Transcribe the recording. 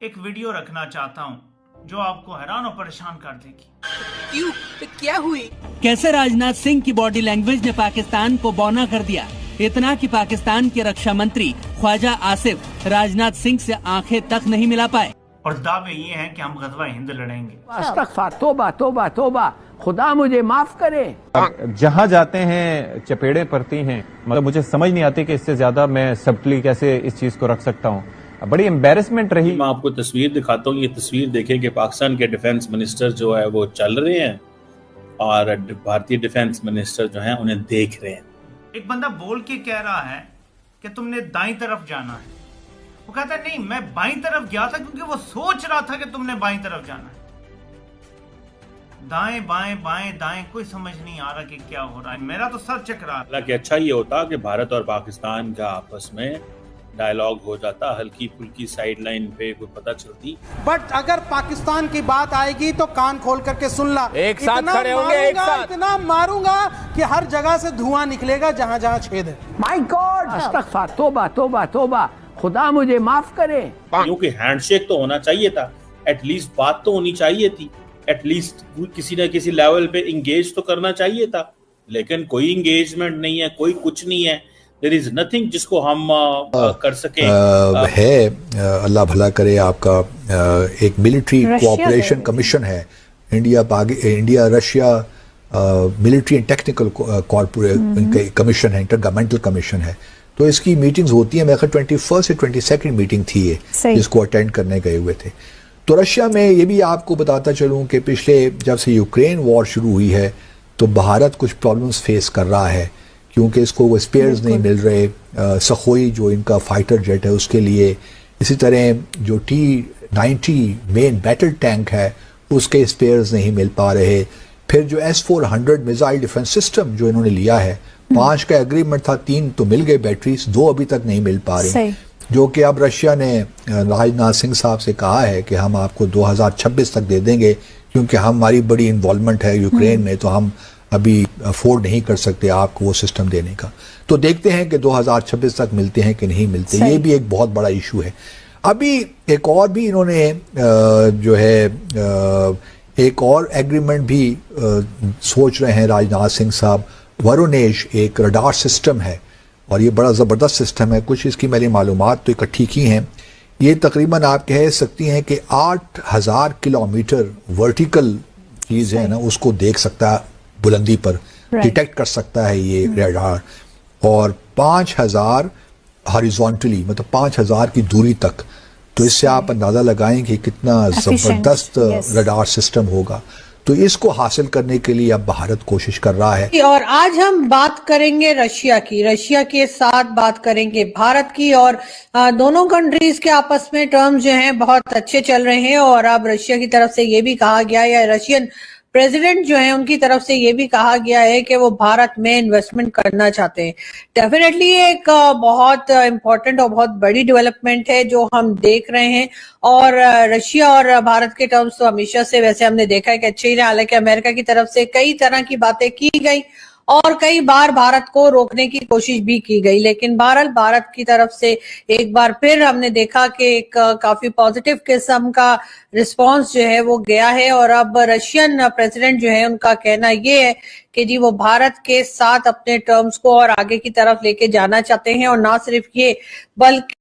एक वीडियो रखना चाहता हूं जो आपको हैरान और परेशान कर देगी। क्यों? क्या हुई? कैसे राजनाथ सिंह की बॉडी लैंग्वेज ने पाकिस्तान को बौना कर दिया। इतना कि पाकिस्तान के रक्षा मंत्री ख्वाजा आसिफ राजनाथ सिंह से आंखें तक नहीं मिला पाए। और दावे ये हैं कि हम गज़वा हिंद लड़ेंगे। अस्तगफार, तौबा तौबा तौबा, खुदा मुझे माफ करे। जहाँ जाते हैं चपेड़े पड़ती हैं, मतलब मुझे समझ नहीं आती कि इससे ज्यादा मैं सबटली कैसे इस चीज को रख सकता हूँ। बड़ी एम्बेरसमेंट रही। मैं आपको तस्वीर दिखाता हूँ। ये तस्वीर देखें कि पाकिस्तान के डिफेंस मिनिस्टर जो है वो चल रहे हैं और भारतीय डिफेंस मिनिस्टर जो हैं उन्हें देख रहे हैं। एक बंदा बोल के कह रहा है कि तुमने दाईं तरफ जाना है। वो कहता है नहीं, मैं बाईं तरफ गया था क्योंकि वो सोच रहा था कि तुमने बाईं तरफ जाना है। दाएं बाएं बाएं दाएं, कोई समझ नहीं आ रहा कि क्या हो रहा है। मेरा तो सर चकरा। हालांकि अच्छा ये होता कि भारत और पाकिस्तान का आपस में डायलॉग हो जाता, हल्की फुल्की साइडलाइन पे कोई पता चलती। बट अगर पाकिस्तान की बात आएगी तो कान खोल करके सुन ला। एक साथ खड़े होंगे, एक साथ इतना मारूंगा कि हर जगह से धुआं निकलेगा जहां जहां छेद है। माय गॉड, अस्तगफार, तौबा तौबा तौबा, खुदा मुझे माफ करे। क्योंकि हैंडशेक तो होना चाहिए था, एटलीस्ट बात तो होनी चाहिए थी, एटलीस्ट किसी न किसी लेवल पे इंगेज तो करना चाहिए था। लेकिन कोई इंगेजमेंट नहीं है, कोई कुछ नहीं है। There is nothing जिसको हम कर सके। अल्लाह भला करे आपका। एक मिलिट्री कोऑपरेशन कमीशन है, India Russia military and technical commission है, इंटरगवर्नमेंटल कमीशन है। तो इसकी मीटिंग्स होती है। मेरे ख्याल 21 से 22 मीटिंग थी ये, जिसको अटेंड करने गए हुए थे। तो रशिया में ये भी आपको बताता चलूँ कि पिछले जब से यूक्रेन वॉर शुरू हुई है तो भारत कुछ प्रॉब्लम्स फेस कर रहा है, क्योंकि इसको वो स्पेयर्स नहीं मिल रहे। सखोई जो इनका फाइटर जेट है उसके लिए, इसी तरह जो T-90 मेन बैटल टैंक है उसके स्पेयर्स नहीं मिल पा रहे। फिर जो S-400 मिसाइल डिफेंस सिस्टम जो इन्होंने लिया है, 5 का एग्रीमेंट था, 3 तो मिल गए बैटरीज, 2 अभी तक नहीं मिल पा रही। जो कि अब रशिया ने राजनाथ सिंह साहब से कहा है कि हम आपको 2026 तक दे देंगे, क्योंकि हमारी बड़ी इन्वॉल्वमेंट है यूक्रेन में, तो हम अभी अफोर्ड नहीं कर सकते आपको वो सिस्टम देने का। तो देखते हैं कि 2026 तक मिलते हैं कि नहीं मिलते। ये भी एक बहुत बड़ा इशू है। अभी एक और भी इन्होंने जो है एक और एग्रीमेंट भी सोच रहे हैं राजनाथ सिंह साहब। वरुणेश एक रडार सिस्टम है और ये बड़ा ज़बरदस्त सिस्टम है। कुछ इसकी मेरी मालूमात तो इकट्ठी की हैं। ये तकरीबन आप कह सकती हैं कि 8000 किलोमीटर वर्टिकल चीज़ है ना, उसको देख सकता है, बुलंदी पर डिटेक्ट कर सकता है ये रडार। और 5000 हॉरिजॉन्टली, मतलब 5000 की दूरी तक। तो इससे आप अंदाजा लगाएं कि कितना जबरदस्त रडार सिस्टम होगा। तो इसको हासिल करने के लिए अब भारत कोशिश कर रहा है। और आज हम बात करेंगे रशिया की। रशिया के साथ बात करेंगे भारत की। और दोनों कंट्रीज के आपस में टर्म्स जो हैं बहुत अच्छे चल रहे हैं। और अब रशिया की तरफ से ये भी कहा गया, या रशियन प्रेसिडेंट जो है उनकी तरफ से ये भी कहा गया है कि वो भारत में इन्वेस्टमेंट करना चाहते हैं। डेफिनेटली एक बहुत इम्पोर्टेंट और बहुत बड़ी डेवलपमेंट है जो हम देख रहे हैं। और रशिया और भारत के टर्म्स तो हमेशा से वैसे हमने देखा है कि अच्छे ही रहे। हालांकि अमेरिका की तरफ से कई तरह की बातें की गई और कई बार भारत को रोकने की कोशिश भी की गई, लेकिन बहरहाल भारत की तरफ से एक बार फिर हमने देखा कि एक काफी पॉजिटिव किस्म का रिस्पांस जो है वो गया है। और अब रशियन प्रेसिडेंट जो है उनका कहना ये है कि जी वो भारत के साथ अपने टर्म्स को और आगे की तरफ लेके जाना चाहते हैं। और ना सिर्फ ये, बल्कि